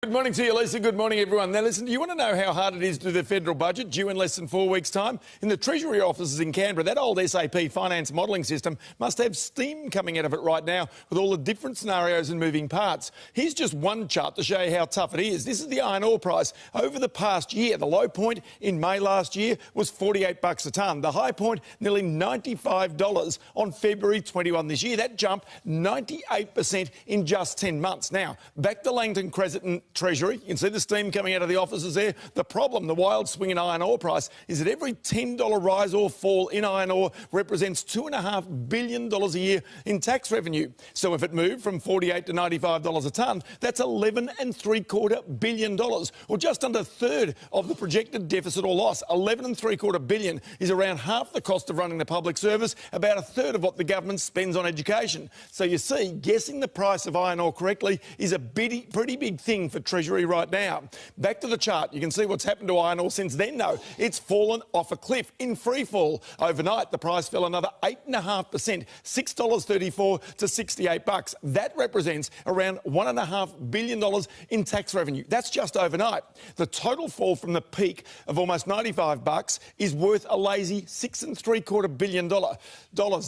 Good morning to you, Lisa. Good morning, everyone. Now, listen, do you want to know how hard it is to do the federal budget due in less than 4 weeks' time? In the Treasury offices in Canberra, that old SAP finance modelling system must have steam coming out of it right now with all the different scenarios and moving parts. Here's just one chart to show you how tough it is. This is the iron ore price over the past year. The low point in May last year was $48 a tonne. The high point, nearly $95 on February 21 this year. That jumped 98% in just 10 months. Now, back to Langton Crescent Treasury. You can see the steam coming out of the offices there. The problem, the wild swing in iron ore price, is that every $10 rise or fall in iron ore represents $2.5 billion a year in tax revenue. So if it moved from $48 to $95 a tonne, that's $11.75 billion, or just under a third of the projected deficit or loss. $11.75 billion is around half the cost of running the public service, about a third of what the government spends on education. So you see, guessing the price of iron ore correctly is a pretty big thing for Treasury right now. Back to the chart. You can see what's happened to iron ore since then, though. It's fallen off a cliff in free fall. Overnight, the price fell another 8.5%, $6.34 to $68. That represents around $1.5 billion in tax revenue. That's just overnight. The total fall from the peak of almost $95 is worth a lazy $6.75 billion.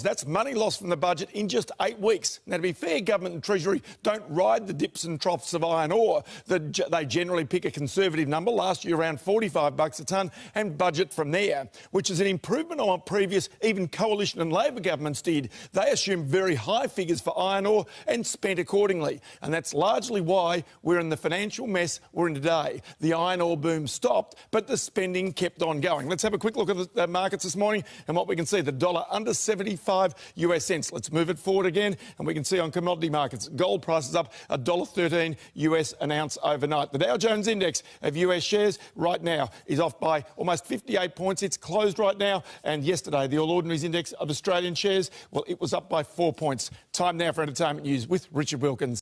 That's money lost from the budget in just 8 weeks. Now, to be fair, government and Treasury don't ride the dips and troughs of iron ore. They generally pick a conservative number, last year around $45 a tonne, and budget from there, which is an improvement on what previous, even Coalition and Labor governments did. They assumed very high figures for iron ore and spent accordingly. And that's largely why we're in the financial mess we're in today. The iron ore boom stopped, but the spending kept on going. Let's have a quick look at the markets this morning and what we can see. The dollar under 75 US cents. Let's move it forward again, and we can see on commodity markets, gold prices up $1.13 US an ounce overnight. The Dow Jones index of US shares right now is off by almost 58 points. It's closed right now. And yesterday, the All Ordinaries index of Australian shares, well, it was up by 4 points. Time now for entertainment news with Richard Wilkins.